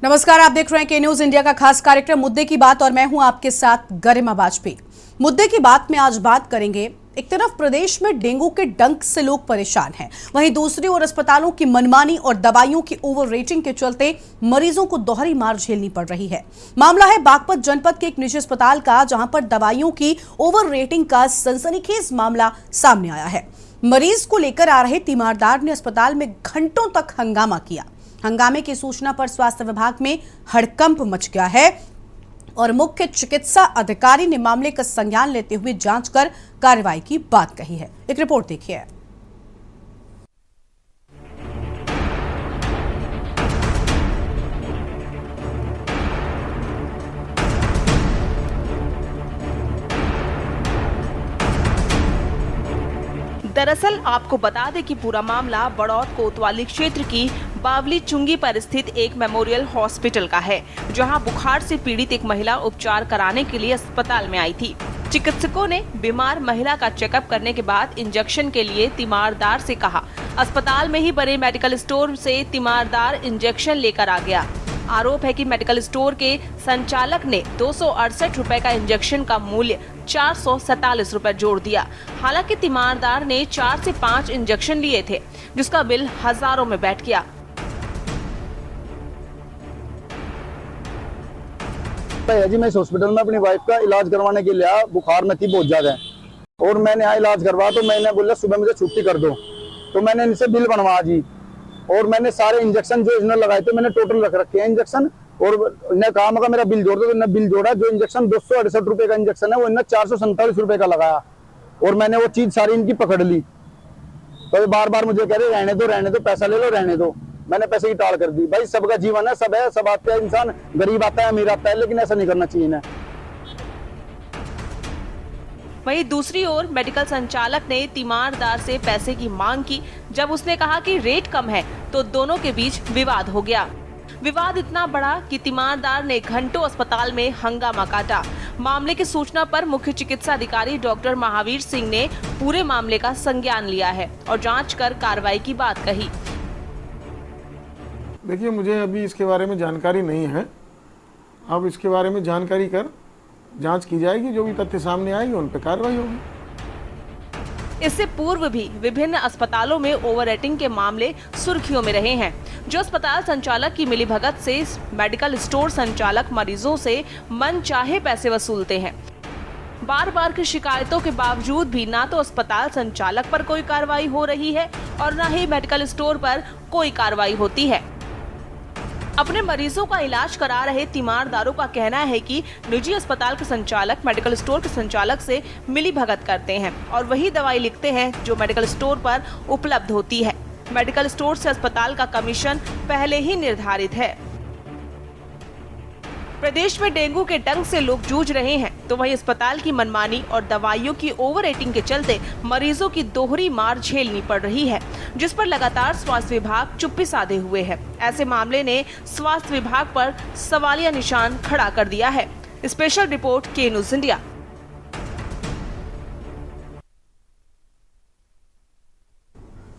नमस्कार, आप देख रहे हैं के न्यूज इंडिया का खास कार्यक्रम मुद्दे की बात और मैं हूं आपके साथ गरिमा वाजपेयी। मुद्दे की बात में आज बात करेंगे। एक तरफ प्रदेश में डेंगू के डंक से लोग परेशान हैं, वहीं दूसरी ओर अस्पतालों की मनमानी और दवाइयों की ओवर रेटिंग के चलते मरीजों को दोहरी मार झेलनी पड़ रही है। मामला है बागपत जनपद के एक निजी अस्पताल का, जहां पर दवाइयों की ओवर रेटिंग का सनसनीखेज मामला सामने आया है। मरीज को लेकर आ रहे तीमारदार ने अस्पताल में घंटों तक हंगामा किया। हंगामे की सूचना पर स्वास्थ्य विभाग में हड़कंप मच गया है और मुख्य चिकित्सा अधिकारी ने मामले का संज्ञान लेते हुए जांच कर कार्रवाई की बात कही है। एक रिपोर्ट देखिए। दरअसल आपको बता दें कि पूरा मामला बड़ौद कोतवाली क्षेत्र की बावली चुंगी पर स्थित एक मेमोरियल हॉस्पिटल का है, जहां बुखार से पीड़ित एक महिला उपचार कराने के लिए अस्पताल में आई थी। चिकित्सकों ने बीमार महिला का चेकअप करने के बाद इंजेक्शन के लिए तीमारदार से कहा। अस्पताल में ही बने मेडिकल स्टोर से तीमारदार इंजेक्शन लेकर आ गया। आरोप है कि मेडिकल स्टोर के संचालक ने 268 रुपए का इंजेक्शन का मूल्य 447 रुपए जोड़ दिया। हालांकि तीमारदार ने 4 से 5 इंजेक्शन लिए थे, जिसका बिल हजारों में बैठ गया। जी मैं इस हॉस्पिटल में अपनी वाइफ का इलाज करवाने के लिए आया। बुखार में थी बहुत ज्यादा और मैंने यहाँ इलाज करवाया, तो मैंने बोला सुबह मुझे छुट्टी कर दो, तो मैंने इनसे बिल बनवा जी और मैंने सारे इंजेक्शन जो इन्होंने लगाए थे मैंने टोटल रख रखे हैं इंजेक्शन, और इन्हें कहा मगर मेरा बिल जोड़ दो, तो इन्हें बिल जोड़ा। जो इंजेक्शन 268 रुपए का इंजेक्शन है वो इन्हें 447 रुपए का लगाया और मैंने वो चीज सारी इनकी पकड़ ली। तो बार बार मुझे कह रहे रहने दो, पैसा ले लो, रहने दो। मैंने पैसे की टाल कर दी। भाई सबका जीवन है, सब आते हैं, इंसान गरीब आता है, अमीर आता है, लेकिन ऐसा नहीं करना चाहिए ना। वहीं दूसरी ओर मेडिकल संचालक ने तीमारदार से पैसे की मांग की। जब उसने कहा कि रेट कम है तो दोनों के बीच विवाद हो गया। विवाद इतना बड़ा कि तीमारदार ने घंटों अस्पताल में हंगामा काटा। मामले की सूचना पर मुख्य चिकित्सा अधिकारी डॉक्टर महावीर सिंह ने पूरे मामले का संज्ञान लिया है और जांच कर कार्रवाई की बात कही। देखिए, मुझे अभी इसके बारे में जानकारी नहीं है। अब इसके बारे में जानकारी कर जांच की जाएगी, जो भी तथ्य सामने आएंगे उन पर कार्रवाई होगी। इससे पूर्व भी विभिन्न अस्पतालों में ओवर रेटिंग के मामले सुर्खियों में रहे हैं। जो अस्पताल संचालक की मिलीभगत से मेडिकल स्टोर संचालक मरीजों से मनचाहे पैसे वसूलते हैं। बार बार की शिकायतों के बावजूद भी ना तो अस्पताल संचालक पर कोई कार्रवाई हो रही है और न ही मेडिकल स्टोर पर कोई कार्रवाई होती है। अपने मरीजों का इलाज करा रहे तीमारदारों का कहना है कि निजी अस्पताल के संचालक मेडिकल स्टोर के संचालक से मिलीभगत करते हैं और वही दवाई लिखते हैं जो मेडिकल स्टोर पर उपलब्ध होती है। मेडिकल स्टोर से अस्पताल का कमीशन पहले ही निर्धारित है। प्रदेश में डेंगू के डंक से लोग जूझ रहे हैं, तो वहीं अस्पताल की मनमानी और दवाइयों की ओवर रेटिंग के चलते मरीजों की दोहरी मार झेलनी पड़ रही है, जिस पर लगातार स्वास्थ्य विभाग चुप्पी साधे हुए है। ऐसे मामले ने स्वास्थ्य विभाग पर सवालिया निशान खड़ा कर दिया है। स्पेशल रिपोर्ट के न्यूज इंडिया।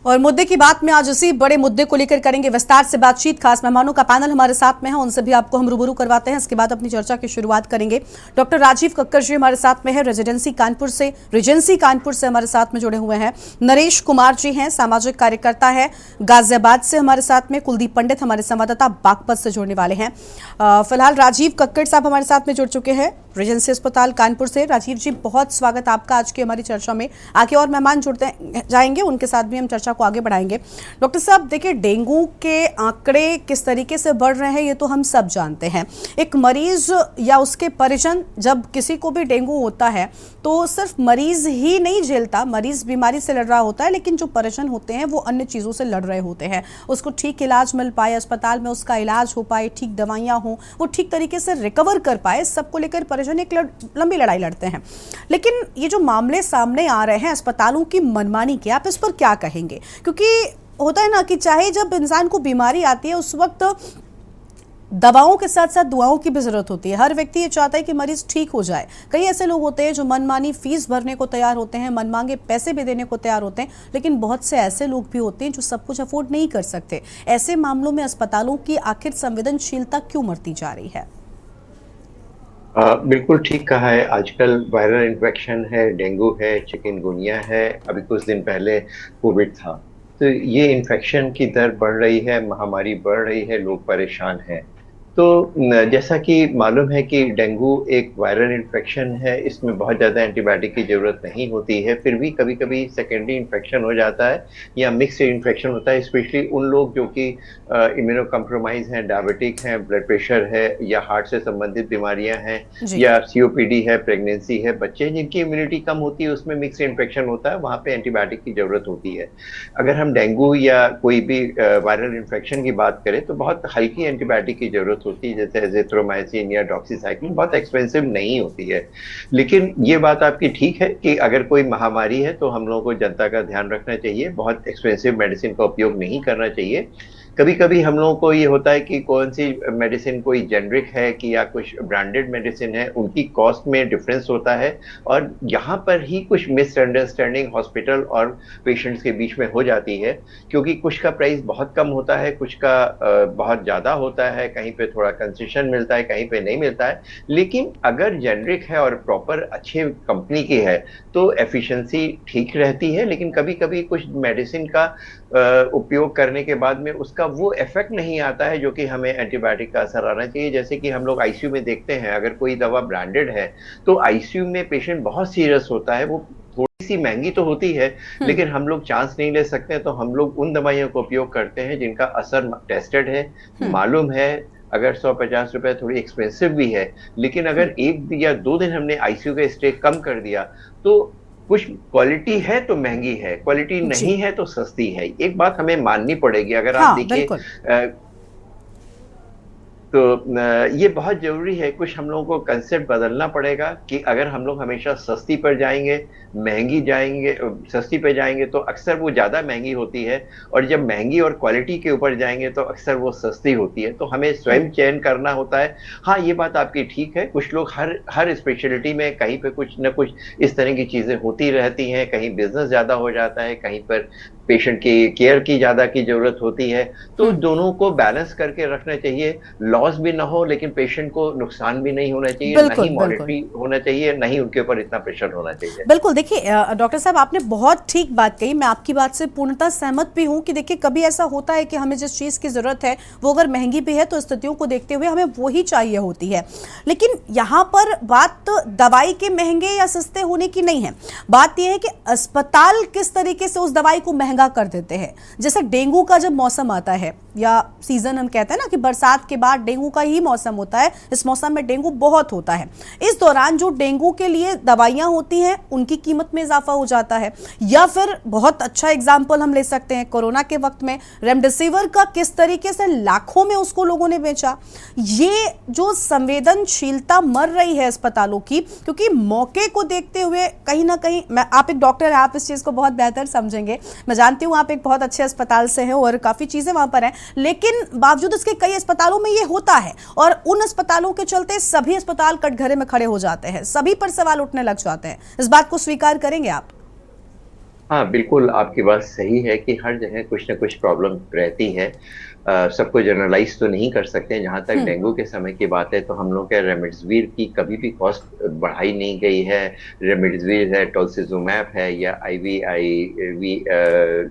और मुद्दे की बात में आज इसी बड़े मुद्दे को लेकर करेंगे विस्तार से बातचीत। खास मेहमानों का पैनल हमारे साथ में है, उनसे भी आपको हम रूबरू करवाते हैं। इसके बाद अपनी चर्चा की शुरुआत करेंगे। डॉक्टर राजीव कक्कर जी हमारे साथ में है, रेजिडेंसी कानपुर से हमारे साथ में जुड़े हुए हैं। नरेश कुमार जी हैं, सामाजिक कार्यकर्ता है, गाजियाबाद से हमारे साथ में। कुलदीप पंडित हमारे संवाददाता बागपत से जुड़ने वाले हैं। फिलहाल राजीव कक्कर साहब हमारे साथ में जुड़ चुके हैं रेजेंसी अस्पताल कानपुर से। राजीव जी, बहुत स्वागत आपका आज की हमारी चर्चा में। आगे और मेहमान जुड़ते जाएंगे, उनके साथ भी हम चर्चा को आगे बढ़ाएंगे। डॉक्टर साहब, देखिए, डेंगू के आंकड़े किस तरीके से बढ़ रहे हैं ये तो हम सब जानते हैं। एक मरीज या उसके परिजन, जब किसी को भी डेंगू होता है तो सिर्फ मरीज ही नहीं झेलता, मरीज बीमारी से लड़ रहा होता है, लेकिन जो परिजन होते हैं वो अन्य चीज़ों से लड़ रहे होते हैं। उसको ठीक इलाज मिल पाए, अस्पताल में उसका इलाज हो पाए, ठीक दवाइयाँ हों, वो ठीक तरीके से रिकवर कर पाए, सबको लेकर परिजन एक लंबी लड़ाई लड़ते हैं। लेकिन ये जो मामले सामने आ रहे हैं अस्पतालों की मनमानी के, आप इस पर क्या कहेंगे? क्योंकि होता है ना कि चाहे जब इंसान को बीमारी आती है उस वक्त दवाओं के साथ साथ दुआओं की भी जरूरत होती है। हर व्यक्ति ये चाहता है कि मरीज ठीक हो जाए। कई ऐसे लोग होते हैं जो मनमानी फीस भरने को तैयार होते हैं, मनमांगे पैसे भी देने को तैयार होते हैं, लेकिन बहुत से ऐसे लोग भी होते हैं जो सब कुछ अफोर्ड नहीं कर सकते। ऐसे मामलों में अस्पतालों की आखिर संवेदनशीलता क्यों मरती जा रही है? बिल्कुल ठीक कहा है। आजकल वायरल इन्फेक्शन है, डेंगू है, चिकनगुनिया है, अभी कुछ दिन पहले कोविड था। तो ये इन्फेक्शन की दर बढ़ रही है, महामारी बढ़ रही है, लोग परेशान हैं। तो जैसा कि मालूम है कि डेंगू एक वायरल इन्फेक्शन है, इसमें बहुत ज़्यादा एंटीबायोटिक की ज़रूरत नहीं होती है, फिर भी कभी-कभी सेकेंडरी इन्फेक्शन हो जाता है या मिक्स्ड इन्फेक्शन होता है, स्पेशली उन लोग जो कि इम्यूनो कॉम्प्रोमाइज़ हैं, डायबिटिक हैं, ब्लड प्रेशर है या हार्ट से संबंधित बीमारियां हैं या सीओपीडी है, प्रेगनेंसी है, बच्चे जिनकी इम्यूनिटी कम होती है उसमें मिक्स्ड इन्फेक्शन होता है, वहाँ पे एंटीबायोटिक की ज़रूरत होती है। अगर हम डेंगू या कोई भी वायरल इन्फेक्शन की बात करें तो बहुत हल्की एंटीबायोटिक की ज़रूरत होती है, जैसे एजिथ्रोमाइसिन या डॉक्सीसाइक्लिन, बहुत एक्सपेंसिव नहीं होती है। लेकिन ये बात आपकी ठीक है कि अगर कोई महामारी है तो हम लोगों को जनता का ध्यान रखना चाहिए, बहुत एक्सपेंसिव मेडिसिन का उपयोग नहीं करना चाहिए। कभी कभी हम लोगों को ये होता है कि कौन सी मेडिसिन कोई जेनरिक है कि या कुछ ब्रांडेड मेडिसिन है, उनकी कॉस्ट में डिफरेंस होता है और यहाँ पर ही कुछ मिसअंडरस्टैंडिंग हॉस्पिटल और पेशेंट्स के बीच में हो जाती है, क्योंकि कुछ का प्राइस बहुत कम होता है, कुछ का बहुत ज़्यादा होता है, कहीं पे थोड़ा कंसेशन मिलता है, कहीं पे नहीं मिलता है। लेकिन अगर जेनरिक है और प्रॉपर अच्छे कंपनी की है तो एफिशिएंसी ठीक रहती है, लेकिन कभी कभी कुछ मेडिसिन का उपयोग करने के बाद में उसका वो इफेक्ट नहीं आता है जो कि हमें एंटीबायोटिक का असर आना चाहिए। जैसे कि हम लोग आईसीयू में देखते हैं, अगर कोई दवा ब्रांडेड है तो आईसीयू में पेशेंट बहुत सीरियस होता है, वो थोड़ी सी महंगी तो होती है लेकिन हम लोग चांस नहीं ले सकते, तो हम लोग उन दवाइयों का उपयोग करते हैं जिनका असर टेस्टेड है, मालूम है। अगर 150 रुपए थोड़ी एक्सपेंसिव भी है, लेकिन अगर 1 या 2 दिन हमने आईसीयू का स्टे कम कर दिया तो कुछ क्वालिटी है तो महंगी है, क्वालिटी नहीं है तो सस्ती है। एक बात हमें माननी पड़ेगी। अगर आप देखिए तो ये बहुत जरूरी है, कुछ हम लोगों को कंसेप्ट बदलना पड़ेगा कि अगर हम लोग हमेशा सस्ती पर जाएंगे, महंगी जाएंगे, सस्ती पे जाएंगे तो अक्सर वो ज़्यादा महंगी होती है, और जब महंगी और क्वालिटी के ऊपर जाएंगे तो अक्सर वो सस्ती होती है। तो हमें स्वयं चयन करना होता है। हाँ, ये बात आपकी ठीक है, कुछ लोग हर स्पेशलिटी में कहीं पे कुछ न कुछ इस तरह की चीज़ें होती रहती हैं, कहीं बिजनेस ज़्यादा हो जाता है, कहीं पर पेशेंट की केयर की ज़्यादा की ज़रूरत होती है। तो दोनों को बैलेंस करके रखना चाहिए, लॉस भी ना हो लेकिन पेशेंट को नुकसान भी नहीं होना चाहिए, नहीं मॉनिटरी होना चाहिए, नहीं उनके ऊपर इतना प्रेशर होना चाहिए। बिल्कुल, देखिए डॉक्टर साहब, आपने बहुत ठीक बात कही, मैं आपकी बात से पूर्णतः सहमत भी हूँ कि देखिए कभी ऐसा होता है कि हमें जिस चीज़ की ज़रूरत है वो अगर महंगी भी है तो स्थितियों को देखते हुए हमें वो ही चाहिए होती है। लेकिन यहाँ पर बात दवाई के महंगे या सस्ते होने की नहीं है, बात यह है कि अस्पताल किस तरीके से उस दवाई को महंगा कर देते हैं। जैसे डेंगू का जब मौसम आता है या सीजन, हम कहते हैं ना कि बरसात के बाद डेंगू का ही मौसम होता है, इस मौसम में डेंगू बहुत होता है। इस दौरान जो डेंगू के लिए दवाइयां होती हैं उनकी कीमत में इजाफा हो जाता है। या फिर बहुत अच्छा एग्जाम्पल हम ले सकते हैं, कोरोना के वक्त में रेमडेसिविर का किस तरीके से लाखों में उसको लोगों ने बेचा। ये जो संवेदनशीलता मर रही है अस्पतालों की, क्योंकि मौके को देखते हुए कहीं ना कहीं, आप एक डॉक्टर हैं, आप इस चीज को बहुत बेहतर समझेंगे, मैं जानती हूँ आप एक बहुत अच्छे अस्पताल से हैं और काफी चीजें वहां पर हैं, लेकिन बावजूद इसके कई अस्पतालों में ये होता है और उन अस्पतालों के चलते सभी अस्पताल कटघरे में खड़े हो जाते हैं, सभी पर सवाल उठने लग जाते हैं। इस बात को स्वीकार करेंगे आप? हाँ, बिल्कुल आपकी बात सही है कि हर जगह कुछ ना कुछ प्रॉब्लम रहती है। सबको जनरलाइज तो नहीं कर सकते। जहाँ तक डेंगू के समय की बात है तो हम लोग के रेमडेसिविर की कभी भी कॉस्ट बढ़ाई नहीं गई है। रेमडेसिविर है, टोसिलुज़ुमैब है या आईवी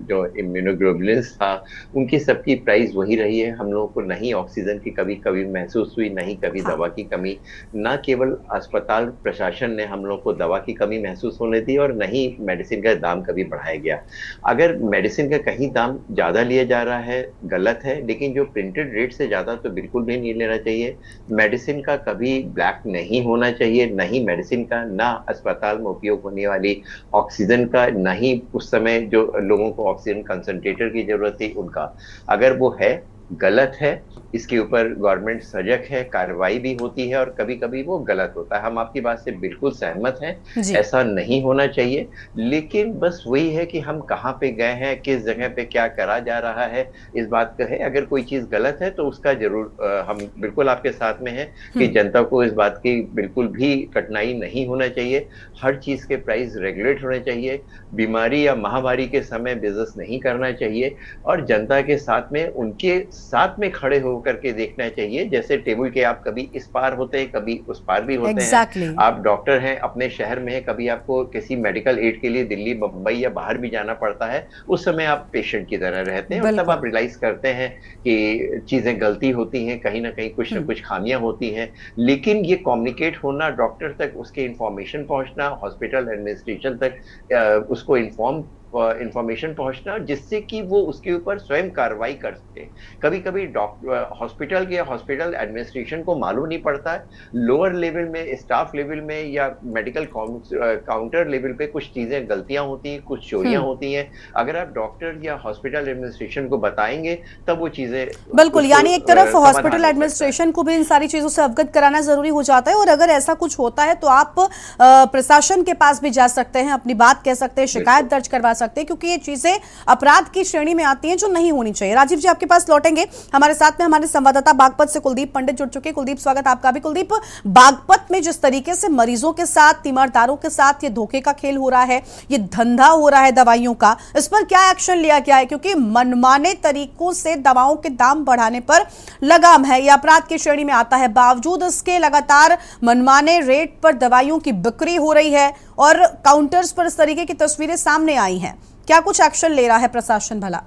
जो इम्यूनोग्लोबुलिन्स था, उनकी सबकी प्राइस वही रही है। हम लोगों को नहीं ऑक्सीजन की कभी महसूस हुई, नहीं कभी दवा की कमी। ना केवल अस्पताल प्रशासन ने हम लोग को दवा की कमी महसूस होने दी और नहीं मेडिसिन का दाम कभी बढ़ाया गया। अगर मेडिसिन का कहीं दाम ज़्यादा लिया जा रहा है, गलत है, लेकिन जो प्रिंटेड रेट से ज़्यादा तो बिल्कुल भी नहीं लेना चाहिए। मेडिसिन का कभी ब्लैक नहीं होना चाहिए, नहीं मेडिसिन का, ना अस्पताल में उपयोग होने वाली ऑक्सीजन का, नहीं उस समय जो लोगों को ऑक्सीजन कंसंट्रेटर की जरूरत थी उनका। अगर वो है गलत है, इसके ऊपर गवर्नमेंट सजग है, कार्रवाई भी होती है और कभी कभी वो गलत होता है। हम आपकी बात से बिल्कुल सहमत हैं, जी। ऐसा नहीं होना चाहिए। लेकिन बस वही है कि हम कहाँ पे गए हैं, किस जगह पे क्या करा जा रहा है, इस बात का है। अगर कोई चीज गलत है तो उसका जरूर हम बिल्कुल आपके साथ में हैं कि जनता को इस बात की बिल्कुल भी कठिनाई नहीं होना चाहिए। हर चीज के प्राइस रेगुलेट होने चाहिए। बीमारी या महामारी के समय बिजनेस नहीं करना चाहिए और जनता के साथ में, उनके साथ में खड़े होकर के देखना चाहिए। जैसे टेबल के आप कभी इस पार होते हैं, कभी उस पार भी होते Exactly. हैं। आप डॉक्टर हैं, अपने शहर में हैं, कभी आपको किसी मेडिकल एड के लिए दिल्ली, मुंबई या बाहर भी जाना पड़ता है, उस समय आप पेशेंट की तरह रहते हैं और तब बिल्कुल। आप रियलाइज करते हैं कि चीजें गलती होती हैं, कहीं ना कहीं कुछ ना कुछ खामियां होती हैं। लेकिन ये कम्युनिकेट होना, डॉक्टर तक उसके इंफॉर्मेशन पहुंचना, हॉस्पिटल एडमिनिस्ट्रेशन तक उसको इंफॉर्मेशन पहुंचना, जिससे कि वो उसके ऊपर स्वयं कार्रवाई कर सके। कभी कभी डॉक्टर, हॉस्पिटल या हॉस्पिटल एडमिनिस्ट्रेशन को मालूम नहीं पड़ता है, लोअर लेवल में, स्टाफ लेवल में या मेडिकल काउंटर लेवल पे कुछ चीजें गलतियां होती हैं, कुछ चोरियां होती हैं। अगर आप डॉक्टर या हॉस्पिटल एडमिनिस्ट्रेशन को बताएंगे तब वो चीजें बिल्कुल, यानी एक तरफ समाधान हो हॉस्पिटल सकता है। एडमिनिस्ट्रेशन को भी इन सारी चीजों से अवगत कराना जरूरी हो जाता है और अगर ऐसा कुछ होता है तो आप प्रशासन के पास भी जा सकते हैं, अपनी बात कह सकते हैं, शिकायत दर्ज करवा सकते हैं, क्योंकि ये चीजें अपराध की श्रेणी में आती हैं जो नहीं होनी चाहिए। राजीव जी, आपके पास लौटेंगे। हमारे साथ में हमारे संवाददाता बागपत से कुलदीप पंडित जुड़ चुके हैं। कुलदीप, स्वागत आपका भी। कुलदीप, बागपत में जिस तरीके से मरीजों के साथ, तीमारदारों के साथ ये धोखे का खेल हो रहा है, ये धंधा हो रहा है दवाइयों का, इस पर क्या एक्शन लिया गया है? क्योंकि मनमाने तरीकों से दवाओं के दाम बढ़ाने पर लगाम है, यह अपराध की श्रेणी में आता है। बावजूद इसके लगातार मनमाने रेट पर दवाइयों की बिक्री हो रही है और काउंटर्स पर इस तरीके की तस्वीरें सामने आई हैं। क्या कुछ एक्शन ले रहा है प्रशासन भला?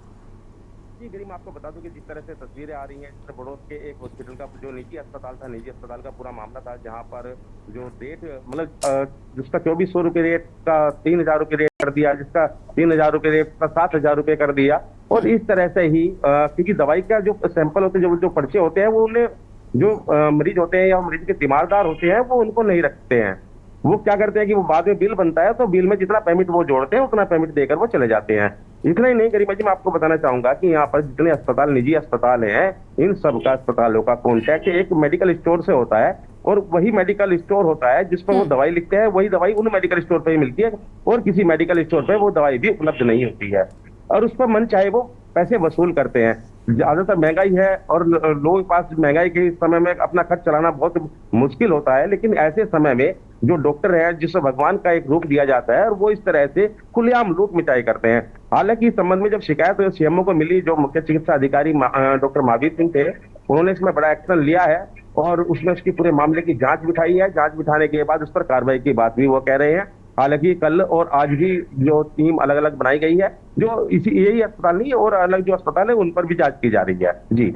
जी गरीब, मैं आपको बता दूं कि जिस तरह से तस्वीरें आ रही हैं, बड़ौद के एक हॉस्पिटल का जो निजी अस्पताल था, निजी अस्पताल का पूरा मामला था, जहां पर जो रेट मतलब जिसका 2400 रुपये रेट का 3000 रुपये रेट कर दिया, जिसका 3000 रुपये रेट का 7000 रुपये कर दिया। और इस तरह से ही क्योंकि दवाई का जो सैंपल होते हैं, जो पर्चे होते हैं, वो उन्हें जो मरीज होते हैं या मरीज के तीमारदार होते हैं, वो उनको नहीं रखते हैं। वो क्या करते हैं कि वो बाद में बिल बनता है तो बिल में जितना पेमेंट वो जोड़ते हैं उतना पेमेंट देकर वो चले जाते हैं। इतना ही नहीं गरिमा जी, मैं आपको बताना चाहूंगा कि यहाँ पर जितने अस्पताल, निजी अस्पताल हैं, इन सब का अस्पतालों का कॉन्टैक्ट एक मेडिकल स्टोर से होता है और वही मेडिकल स्टोर होता है जिस पर वो दवाई लिखते हैं, वही दवाई उन मेडिकल स्टोर पर ही मिलती है और किसी मेडिकल स्टोर पर वो दवाई भी उपलब्ध नहीं होती है और उस पर मन चाहे वो पैसे वसूल करते हैं। ज्यादातर महंगाई है और लोगों के पास महंगाई के समय में अपना खर्च चलाना बहुत मुश्किल होता है, लेकिन ऐसे समय में जो डॉक्टर है, जिसे भगवान का एक रूप दिया जाता है, और वो इस तरह से खुलेआम लूट मिटाई करते हैं। हालांकि इस संबंध में जब शिकायत सीएमओ को मिली, जो मुख्य चिकित्सा अधिकारी डॉक्टर महावीर सिंह थे, उन्होंने इसमें बड़ा एक्शन लिया है और उसमें उसकी पूरे मामले की जांच बिठाई है। जांच बिठाने के बाद उस पर कार्रवाई की बात भी वो कह रहे हैं। हालांकि कल और आज भी जो टीम अलग अलग बनाई गई है, जो यही अस्पताल नहीं है और अलग जो अस्पताल है उन पर भी जांच की जा रही है। जी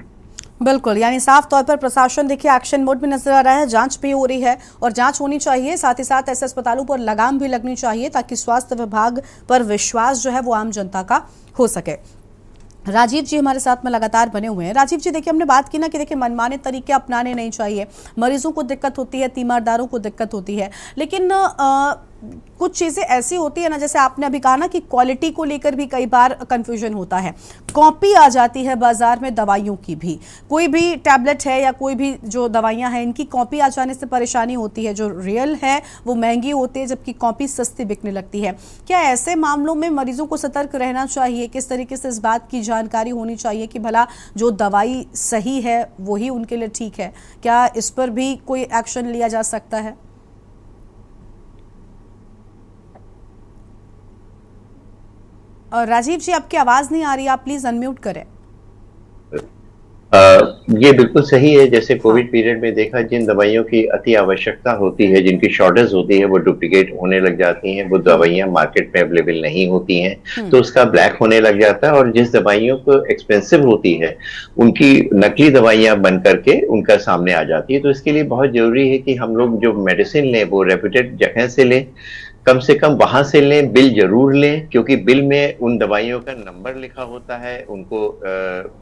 बिल्कुल, यानी साफ तौर पर प्रशासन देखिए एक्शन मोड में नजर आ रहा है, जांच भी हो रही है और जांच होनी चाहिए। साथ ही साथ ऐसे अस्पतालों पर लगाम भी लगनी चाहिए ताकि स्वास्थ्य विभाग पर विश्वास जो है वो आम जनता का हो सके। राजीव जी हमारे साथ में लगातार बने हुए हैं। राजीव जी, देखिए हमने बात की ना कि देखिए मनमाने तरीके अपनाने नहीं चाहिए, मरीजों को दिक्कत होती है, तीमारदारों को दिक्कत होती है, लेकिन कुछ चीज़ें ऐसी होती है ना, जैसे आपने अभी कहा ना कि क्वालिटी को लेकर भी कई बार कंफ्यूजन होता है। कॉपी आ जाती है बाजार में दवाइयों की भी, कोई भी टैबलेट है या कोई भी जो दवाइयां हैं, इनकी कॉपी आ जाने से परेशानी होती है। जो रियल है वो महंगी होती है जबकि कॉपी सस्ती बिकने लगती है। क्या ऐसे मामलों में मरीजों को सतर्क रहना चाहिए? किस तरीके से इस बात की जानकारी होनी चाहिए कि भला जो दवाई सही है वही उनके लिए ठीक है? क्या इस पर भी कोई एक्शन लिया जा सकता है? और राजीव जी, आपकी आवाज नहीं आ रही, आप प्लीज अनम्यूट करें। ये बिल्कुल सही है। जैसे कोविड पीरियड में देखा, जिन दवाइयों की अति आवश्यकता होती है, जिनकी शॉर्टेज होती है, वो डुप्लीकेट होने लग जाती हैं, वो दवाइयां मार्केट में अवेलेबल नहीं होती हैं, तो उसका ब्लैक होने लग जाता है। और जिस दवाइयों को एक्सपेंसिव होती है, उनकी नकली दवाइयां बन करके उनका सामने आ जाती है। तो इसके लिए बहुत जरूरी है कि हम लोग जो मेडिसिन लें वो रेप्यूटेड जगह से लें। कम से कम वहां से लें, बिल जरूर लें, क्योंकि बिल में उन दवाइयों का नंबर लिखा होता है, उनको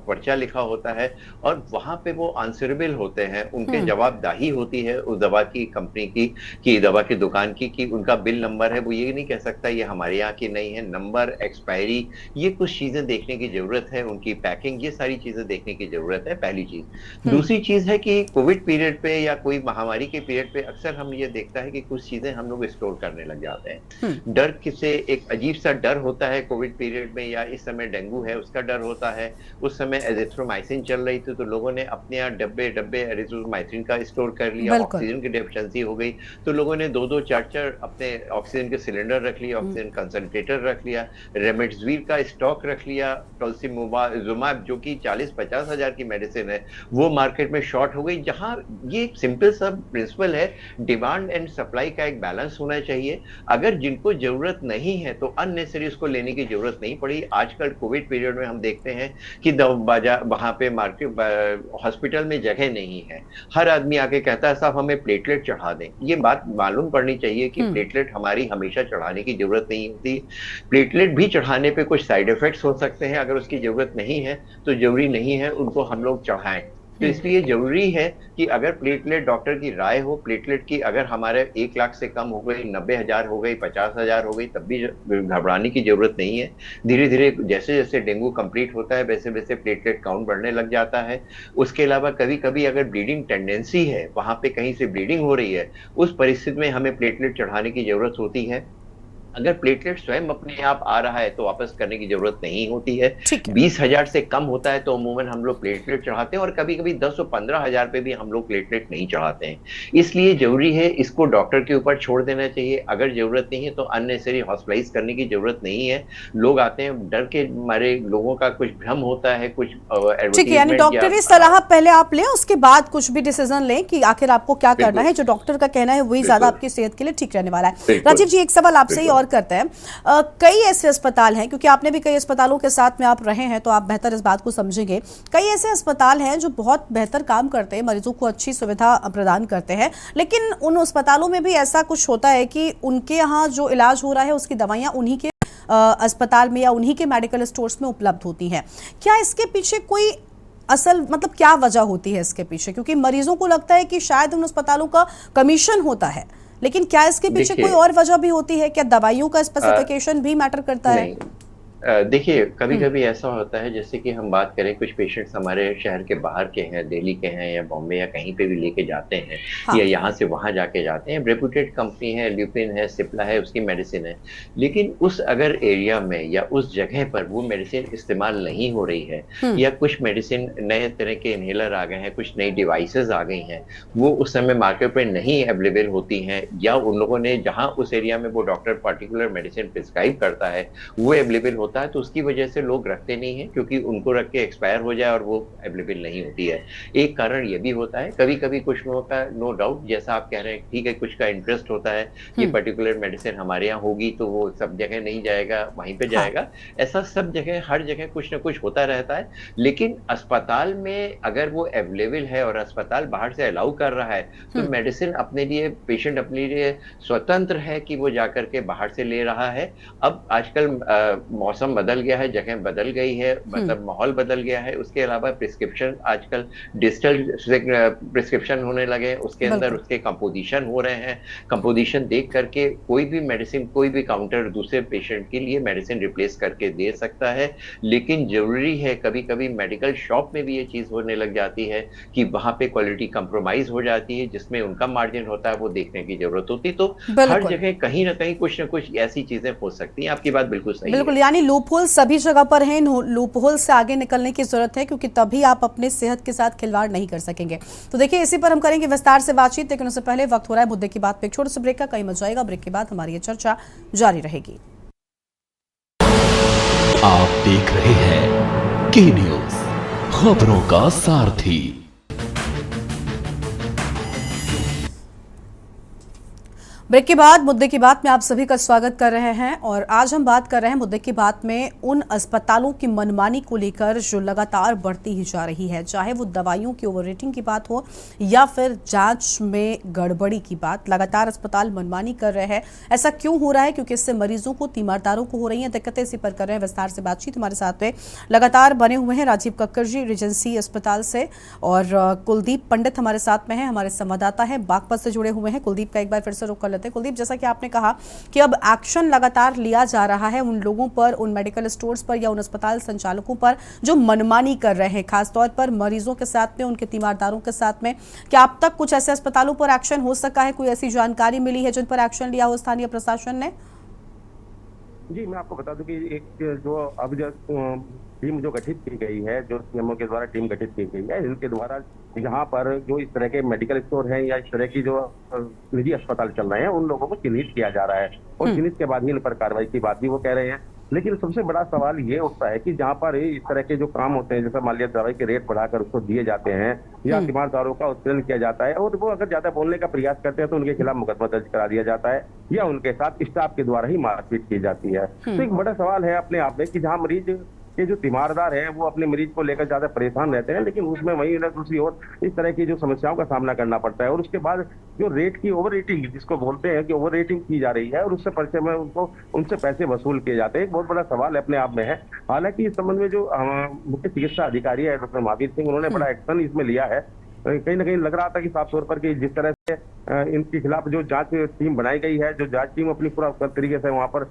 पर्चा लिखा होता है, और वहां पे वो आंसरेबल होते हैं, उनके जवाबदाही होती है उस दवा की कंपनी की दवा की दुकान की, कि उनका बिल नंबर है। वो ये नहीं कह सकता ये हमारे यहाँ की नहीं है। नंबर, एक्सपायरी, ये कुछ चीजें देखने की जरूरत है, उनकी पैकिंग, ये सारी चीजें देखने की जरूरत है, पहली चीज। दूसरी चीज है कि कोविड पीरियड पे या कोई महामारी के पीरियड पे अक्सर हम ये देखता है कि कुछ चीजें हम लोग स्टोर करने लग जाते हैं। डर से एक अजीब सा डर होता है कोविड पीरियड में, या इस समय डेंगू है उसका डर होता है। उस समय एजिथ्रोमाइसिन चल रही थी तो लोगों ने अपने यहाँ डब्बे एजिथ्रोमाइसिन का स्टोर कर लिया। ऑक्सीजन की डेफिशिएंसी हो गई तो लोगों ने 2-2, 4-4 अपने ऑक्सीजन के सिलेंडर रख लिया, ऑक्सीजन कंसंट्रेटर रख लिया, रेमडेसिविर का स्टॉक रख लिया, टोसिलिजुमाब जो कि 40-50 हजार की मेडिसिन है वो मार्केट में शॉर्ट हो गई। जहां ये एक सिंपल सा प्रिंसिपल है, डिमांड एंड सप्लाई का एक बैलेंस होना चाहिए। अगर जिनको जरूरत नहीं है तो अननेसेसरी उसको लेने की जरूरत नहीं पड़ी। आजकल कोविड पीरियड में हम देखते हैं कि वहां पे मार्केट हॉस्पिटल में जगह नहीं है, हर आदमी आके कहता है साहब हमें प्लेटलेट चढ़ा दें। ये बात मालूम पड़नी चाहिए कि प्लेटलेट हमारी हमेशा चढ़ाने की जरूरत नहीं होती। प्लेटलेट भी चढ़ाने पे कुछ साइड इफेक्ट्स हो सकते हैं, अगर उसकी जरूरत नहीं है तो जरूरी नहीं है उनको हम लोग चढ़ाएं। तो इसलिए जरूरी है कि अगर प्लेटलेट, डॉक्टर की राय हो प्लेटलेट की, अगर हमारे 1 लाख से कम हो गई, 90,000 हो गई, 50,000 हो गई, तब भी घबराने की जरूरत नहीं है। धीरे धीरे जैसे जैसे डेंगू कंप्लीट होता है वैसे वैसे प्लेटलेट काउंट बढ़ने लग जाता है। उसके अलावा कभी कभी अगर ब्लीडिंग टेंडेंसी है, वहां पे कहीं से ब्लीडिंग हो रही है, उस परिस्थिति में हमें प्लेटलेट चढ़ाने की जरूरत होती है। अगर प्लेटलेट स्वयं अपने आप आ रहा है तो वापस करने की जरूरत नहीं होती है। 20,000 से कम होता है तो अमूमन हम लोग प्लेटलेट चढ़ाते हैं, और कभी कभी 10 और 15,000 पे भी हम लोग प्लेटलेट नहीं चढ़ाते हैं। इसलिए जरूरी है इसको डॉक्टर के ऊपर छोड़ देना चाहिए। अगर जरूरत नहीं है तो अननेसेसरी हॉस्पिटलाइज करने की जरूरत नहीं है। लोग आते हैं डर के मारे, लोगों का कुछ भ्रम होता है, कुछ ठीक है, यानी डॉक्टरी सलाह पहले आप लें, उसके बाद कुछ भी डिसीजन लें कि आखिर आपको क्या करना है। जो डॉक्टर का कहना है वही ज्यादा आपकी सेहत के लिए ठीक रहने वाला है। राजीव जी, एक सवाल आपसे ही और करते हैं। कई ऐसे अस्पताल हैं, क्योंकि आपने भी कई अस्पतालों के साथ में आप रहे हैं तो आप बेहतर इस बात को समझेंगे। कई ऐसे अस्पताल हैं जो बहुत बेहतर काम करते हैं, मरीजों को अच्छी सुविधा प्रदान करते हैं, लेकिन उन अस्पतालों में भी ऐसा कुछ होता है कि उनके यहाँ जो इलाज हो रहा है उसकी दवाइयाँ उन्हीं के अस्पताल में या उन्हीं के मेडिकल स्टोर्स में उपलब्ध होती हैं। क्या इसके पीछे कोई असल मतलब क्या वजह होती है इसके पीछे? क्योंकि मरीजों को लगता है कि शायद उन अस्पतालों का कमीशन होता है, लेकिन क्या इसके पीछे कोई और वजह भी होती है? क्या दवाइयों का स्पेसिफिकेशन भी मैटर करता है? देखिए, कभी कभी ऐसा होता है, जैसे कि हम बात करें कुछ पेशेंट्स हमारे शहर के बाहर के हैं, दिल्ली के हैं या बॉम्बे या कहीं पे भी लेके जाते हैं, या यहाँ से वहाँ जाके जाते हैं। रेपुटेड कंपनी है, ल्यूपिन है, सिप्ला है, उसकी मेडिसिन है, लेकिन उस अगर एरिया में या उस जगह पर वो मेडिसिन इस्तेमाल नहीं हो रही है, या कुछ मेडिसिन नए तरह के इनहेलर आ गए हैं, कुछ नई डिवाइसेस आ गई हैं, वो उस समय मार्केट में नहीं अवेलेबल होती हैं, या उन लोगों ने जहाँ उस एरिया में वो डॉक्टर पर्टिकुलर मेडिसिन प्रिस्क्राइब करता है वो अवेलेबल होता है, तो उसकी वजह से लोग रखते नहीं हैं, क्योंकि उनको रख के एक्सपायर हो जाए और वो अवेलेबल नहीं होती है। एक कारण ये भी होता है। कभी कभी कुछ लोगों का, नो डाउट जैसा आप कह रहे हैं, ठीक है, कुछ का इंटरेस्ट होता है कि पर्टिकुलर मेडिसिन हमारे यहाँ होगी तो वो सब जगह नहीं जाएगा, वहीं पे जाएगा। ऐसा सब जगह, हर जगह कुछ ना कुछ होता रहता है। लेकिन अस्पताल में अगर वो अवेलेबल है और अस्पताल बाहर से अलाउ कर रहा है तो मेडिसिन अपने लिए, पेशेंट अपने लिए स्वतंत्र है कि वो जाकर के बाहर से ले रहा है। अब आजकल मौसम बदल गया है, जगह बदल गई है, मतलब माहौल बदल गया है। उसके अलावा प्रिस्क्रिप्शन आजकल डिजिटल प्रिस्क्रिप्शन होने लगे, उसके अंदर उसके कंपोजिशन हो रहे हैं। कंपोजिशन देख करके कोई भी मेडिसिन, कोई भी काउंटर दूसरे पेशेंट के लिए मेडिसिन रिप्लेस करके दे सकता है। लेकिन जरूरी है, कभी कभी मेडिकल शॉप में भी ये चीज होने लग जाती है कि वहां पे क्वालिटी कंप्रोमाइज हो जाती है, जिसमें उनका मार्जिन होता है, वो देखने की जरूरत होती। तो हर जगह कहीं ना कहीं कुछ ना कुछ ऐसी चीजें हो सकती हैं। आपकी बात बिल्कुल सही है। बिल्कुल, यानी लूपहोल सभी जगह पर है, लूपहोल से आगे निकलने की जरूरत है, क्योंकि तभी आप अपने सेहत के साथ खिलवाड़ नहीं कर सकेंगे। तो देखिए, इसी पर हम करेंगे विस्तार से बातचीत, लेकिन उससे पहले वक्त हो रहा है मुद्दे की बात पे एक छोटे से ब्रेक का। कहीं मत जाएगा, ब्रेक के बाद हमारी ये चर्चा जारी रहेगी। आप देख रहे हैं के न्यूज, खबरों का सारथी। ब्रेक के बाद मुद्दे की बात में आप सभी का स्वागत कर रहे हैं और आज हम बात कर रहे हैं मुद्दे की बात में उन अस्पतालों की मनमानी को लेकर जो लगातार बढ़ती ही जा रही है, चाहे वो दवाइयों की ओवर रेटिंग की बात हो या फिर जांच में गड़बड़ी की बात। लगातार अस्पताल मनमानी कर रहे हैं। ऐसा क्यों हो रहा है? क्योंकि इससे मरीजों को, तीमारदारों को हो रही है दिक्कतें। इसी पर कर रहे हैं विस्तार से बातचीत। हमारे साथ में लगातार बने हुए हैं राजीव कक्कर जी रिजेंसी अस्पताल से और कुलदीप पंडित हमारे साथ में है, हमारे संवाददाता हैं, बागपत से जुड़े हुए हैं। कुलदीप का एक बार फिर से रुख कर लेते हैं। कुलदीप, जैसा कि आपने कहा कि अब एक्शन लगातार लिया जा रहा है उन लोगों पर, उन मेडिकल स्टोर्स पर या उन अस्पताल संचालकों पर जो मनमानी कर रहे हैं, खासतौर पर मरीजों के साथ में, उनके तीमारदारों के साथ में। क्या अब तक कुछ ऐसे अस्पतालों पर एक्शन हो सका है? कोई ऐसी जानकारी मिली है जिन पर एक्शन लिया हो स्थानीय प्रशासन ने? जी, मैं आपको बता दूं कि एक जो अब जो टीम जो गठित की गई है, जो सीएमओ के द्वारा टीम गठित की गई है, इनके द्वारा यहाँ पर जो इस तरह के मेडिकल स्टोर हैं या इस तरह की जो निजी अस्पताल चल रहे हैं, उन लोगों को चिन्हित किया जा रहा है और चिन्हित के बाद ही इन पर कार्रवाई की बात भी वो कह रहे हैं। लेकिन सबसे बड़ा सवाल ये उठता है कि जहाँ पर इस तरह के जो काम होते हैं, जैसे मान लिया दवाई के रेट बढ़ाकर उसको दिए जाते हैं या तीमारदारों का उत्पीड़न किया जाता है और वो अगर ज्यादा बोलने का प्रयास करते हैं तो उनके खिलाफ मुकदमा दर्ज करा दिया जाता है या उनके साथ स्टाफ के द्वारा ही मारपीट की जाती है। तो एक बड़ा सवाल है अपने आप में कि जहाँ मरीज के जो तीमारदार हैं वो अपने मरीज को लेकर ज्यादा परेशान रहते हैं, लेकिन उसमें वहीं दूसरी ओर इस तरह की जो समस्याओं का सामना करना पड़ता है और उसके बाद जो रेट की ओवर रेटिंग, जिसको बोलते हैं कि ओवर रेटिंग की जा रही है और उससे परिचय में उनको उनसे पैसे वसूल किए जाते हैं, एक बहुत बड़ा सवाल अपने आप में है। हालांकि इस संबंध में जो मुख्य चिकित्सा अधिकारी है डॉक्टर महावीर सिंह, उन्होंने बड़ा एक्शन इसमें लिया है। कहीं ना कहीं लग रहा था कि साफ तौर पर कि जिस तरह से इनके खिलाफ जो जांच टीम बनाई गई है, जो जांच टीम अपनी पूरा तरीके से वहां पर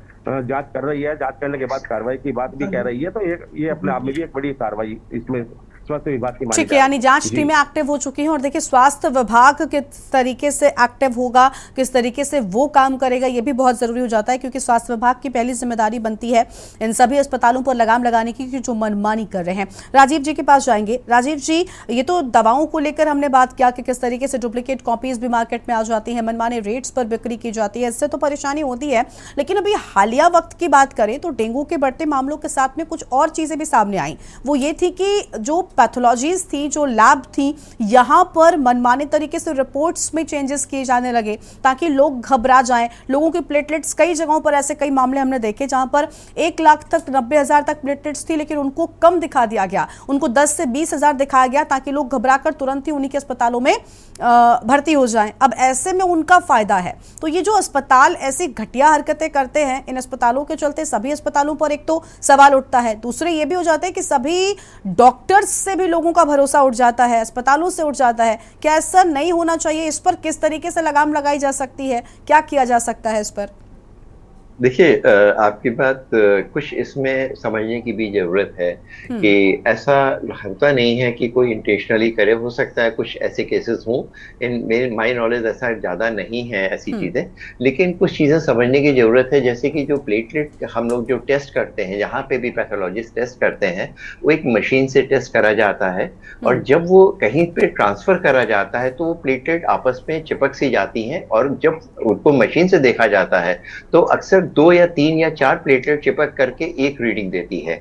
जांच कर रही है, जांच करने के बाद कार्रवाई की बात भी कह रही है, तो ये अपने आप में भी एक बड़ी कार्रवाई इसमें स्वास्थ्य विभाग की। ठीक है, यानी जांच टीमें एक्टिव हो चुकी हैं और देखिए स्वास्थ्य विभाग किस तरीके से एक्टिव होगा, किस तरीके से वो काम करेगा, ये भी बहुत जरूरी हो जाता है क्योंकि स्वास्थ्य विभाग की पहली जिम्मेदारी बनती है इन सभी अस्पतालों पर लगाम लगाने की जो मनमानी कर रहे हैं। राजीव जी के पास जाएंगे। राजीव जी, ये तो दवाओं को लेकर हमने बात किया कि किस तरीके से डुप्लीकेट कॉपीज भी मार्केट में आ जाती है, मनमाने रेट्स पर बिक्री की जाती है, इससे तो परेशानी होती है। लेकिन अभी हालिया वक्त की बात करें तो डेंगू के बढ़ते मामलों के साथ में कुछ और चीजें भी सामने आई। वो ये थी कि जो पैथोलॉजीज थी, जो लैब थी, यहां पर मनमाने तरीके से रिपोर्ट्स में चेंजेस किए जाने लगे ताकि लोग घबरा जाएं। लोगों की प्लेटलेट्स, कई जगहों पर ऐसे कई मामले हमने देखे जहां पर 1 लाख तक, 90,000 तक प्लेटलेट्स थी, लेकिन उनको कम दिखा दिया गया, उनको 10 से 20,000 दिखाया गया ताकि लोग घबराकर तुरंत ही उन्हीं के अस्पतालों में भर्ती हो जाएं। अब ऐसे में उनका फायदा है। तो ये जो अस्पताल ऐसी घटिया हरकतें करते हैं, इन अस्पतालों के चलते सभी अस्पतालों पर एक तो सवाल उठता है, दूसरे ये भी हो जाते हैं कि सभी डॉक्टर्स से भी लोगों का भरोसा उठ जाता है, अस्पतालों से उठ जाता है। क्या ऐसा नहीं होना चाहिए? इस पर किस तरीके से लगाम लगाई जा सकती है? क्या किया जा सकता है इस पर? देखिए, आपकी बात कुछ इसमें समझने की भी जरूरत है कि ऐसा होता नहीं है कि कोई इंटेंशनली करे। हो सकता है कुछ ऐसे केसेस हों, इन मेरे माई नॉलेज ऐसा ज़्यादा नहीं है ऐसी चीज़ें, लेकिन कुछ चीज़ें समझने की ज़रूरत है। जैसे कि जो प्लेटलेट हम लोग जो टेस्ट करते हैं, जहाँ पे भी पैथोलॉजिस्ट टेस्ट करते हैं, वो एक मशीन से टेस्ट करा जाता है और जब वो कहीं पे ट्रांसफ़र करा जाता है तो वो प्लेटलेट आपस में चिपक सी जाती हैं और जब उनको मशीन से देखा जाता है तो अक्सर 2 या 3 या 4 प्लेटलेट चिपक करके एक रीडिंग देती है।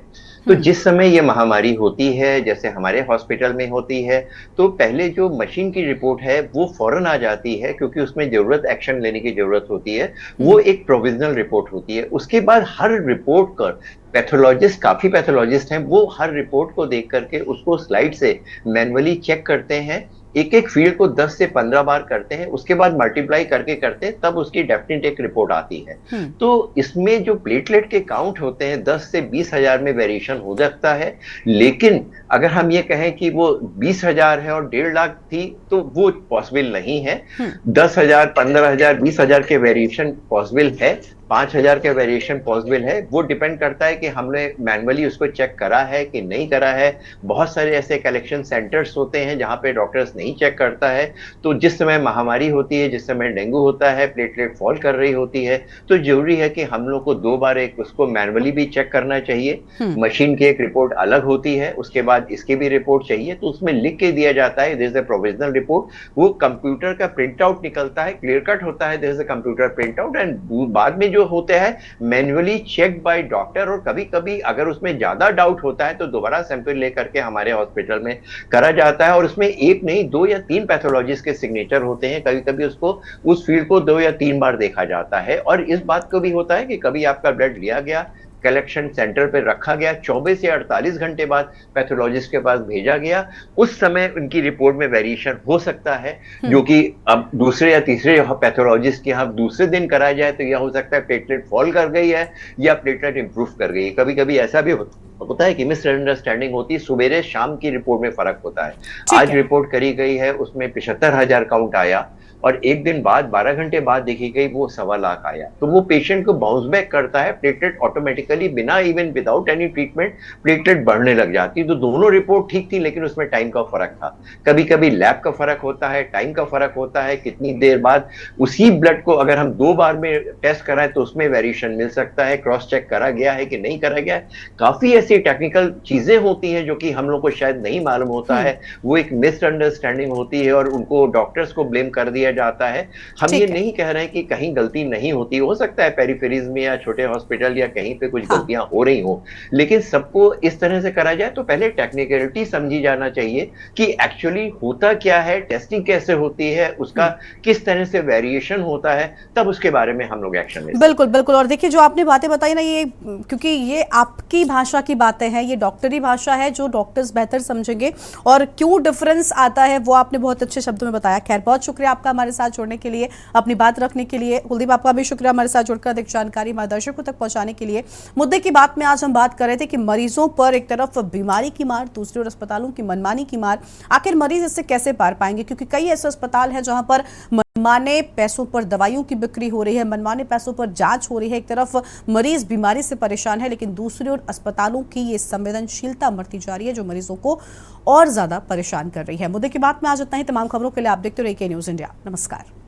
तो जिस समय ये महामारी होती है, जैसे हमारे हॉस्पिटल में होती है, तो पहले जो मशीन की रिपोर्ट है वो फौरन आ जाती है क्योंकि उसमें जरूरत एक्शन लेने की जरूरत होती है। वो एक प्रोविजनल रिपोर्ट होती है। उसके बाद हर रिपोर्ट कर पैथोलॉजिस्ट, काफी पैथोलॉजिस्ट हैं, वो हर रिपोर्ट को देख करके उसको स्लाइड से मैनुअली चेक करते हैं। एक एक फील्ड को 10 से 15 बार करते हैं, उसके बाद मल्टीप्लाई करके करते हैं, तब उसकी डेफिनेट एक रिपोर्ट आती है। तो इसमें जो प्लेटलेट के काउंट होते हैं 10 से 20,000 में वेरिएशन हो सकता है, लेकिन अगर हम ये कहें कि वो 20,000 है और 1.5 लाख थी तो वो पॉसिबल नहीं है। 10,000, 15,000, 20,000 के वेरिएशन पॉसिबल है, 5,000 के वेरिएशन पॉसिबल है। वो डिपेंड करता है कि हमने मैनुअली उसको चेक करा है कि नहीं करा है। बहुत सारे ऐसे कलेक्शन सेंटर्स होते हैं जहां पे डॉक्टर्स नहीं चेक करता है। तो जिस समय महामारी होती है, जिस समय डेंगू होता है, प्लेटलेट फॉल कर रही होती है, तो जरूरी है कि हम लोग को 2 बार एक उसको मैनुअली भी चेक करना चाहिए। मशीन की एक रिपोर्ट अलग होती है, उसके बाद इसकी भी रिपोर्ट चाहिए, तो उसमें लिख के दिया जाता है this is a provisional report. वो कंप्यूटर का प्रिंट आउट निकलता है, क्लियर कट होता है this is a computer print out, and बाद में जो जो होते हैं मैन्युअली चेक बाय डॉक्टर, और कभी कभी अगर उसमें ज्यादा डाउट होता है तो दोबारा सैंपल लेकर के हमारे हॉस्पिटल में करा जाता है, और उसमें एक नहीं 2 या 3 पैथोलॉजिस्ट के सिग्नेचर होते हैं। कभी कभी उसको उस फील्ड को 2 या 3 बार देखा जाता है। और इस बात को भी होता है कि कभी आपका ब्लड लिया गया, कलेक्शन सेंटर पर रखा गया, 24 या 48 घंटे बाद पैथोलॉजिस्ट के पास भेजा गया, उस समय उनकी रिपोर्ट में वेरिएशन हो सकता है, जो कि अब दूसरे या तीसरे पैथोलॉजिस्ट के यहाँ दूसरे दिन कराया जाए तो यह हो सकता है प्लेटलेट फॉल कर गई है या प्लेटलेट इंप्रूव कर गई है। कभी कभी ऐसा भी होता है कि मिसअंडरस्टैंडिंग होती है, सवेरे शाम की रिपोर्ट में फर्क होता है। आज रिपोर्ट करी गई है, उसमें 75,000 काउंट आया, और एक दिन बाद 12 घंटे बाद देखी गई वो 1.25 लाख आया, तो वो पेशेंट को बाउंस बैक करता है, प्लेटलेट ऑटोमेटिकली बिना even without any treatment platelet बढ़ने लग जाती। तो दोनों रिपोर्ट ठीक थी, लेकिन उसमें टाइम का फर्क था। कभी कभी लैब का फर्क होता है, टाइम का फर्क होता है, कितनी देर बाद उसी ब्लड को अगर हम 2 बार में टेस्ट कराएं तो उसमें वेरिएशन मिल सकता है, क्रॉस चेक करा गया है कि नहीं करा गया है। काफी ऐसी टेक्निकल चीजें होती हैं जो कि हम लोग को शायद नहीं मालूम होता है, वो एक मिसअंडरस्टैंडिंग होती है और उनको डॉक्टर्स को ब्लेम कर दिया जाता है। हम ये नहीं कह रहे हैं कि कहीं गलती नहीं होती, हो सकता है पेरिफेरीज में या छोटे हॉस्पिटल या कहीं पे कुछ गलतियां हो रही हो, लेकिन सबको इस तरह से करा जाए तो पहले टेक्निकलिटी समझी जाना चाहिए कि एक्चुअली होता क्या है, टेस्टिंग कैसे होती है, उसका किस तरह से वेरिएशन होता है, तब उसके बारे में हम लोग एक्शन लेते हैं। बिल्कुल बिल्कुल। और देखिए जो आपने बातें बताई ना, ये क्योंकि ये आपकी भाषा की बातें हैं, ये डॉक्टरी भाषा है जो डॉक्टर्स बेहतर समझेंगे, और क्यों डिफरेंस आता है वो आपने बहुत अच्छे शब्दों में बताया। खैर, बहुत शुक्रिया आपका हमारे साथ जुड़ने के लिए, अपनी बात रखने के लिए। कुलदीप, आपका भी शुक्रिया हमारे साथ जुड़कर अधिक जानकारी हमारे दर्शकों तक पहुंचाने के लिए। मुद्दे की बात में आज हम बात कर रहे थे कि मरीजों पर एक तरफ बीमारी की मार, दूसरी ओर अस्पतालों की मनमानी की मार। आखिर मरीज इससे कैसे पार पाएंगे, क्योंकि कई ऐसे अस्पताल हैं जहां पर मनमाने पैसों पर दवाइयों की बिक्री हो रही है, मनमाने पैसों पर जांच हो रही है। एक तरफ मरीज बीमारी से परेशान है, लेकिन दूसरी ओर अस्पतालों की ये संवेदनशीलता बढ़ती जा रही है जो मरीजों को और ज्यादा परेशान कर रही है। मुद्दे की बात में आज इतना ही। तमाम खबरों के लिए आप देखते रहिए AK न्यूज़ इंडिया। नमस्कार।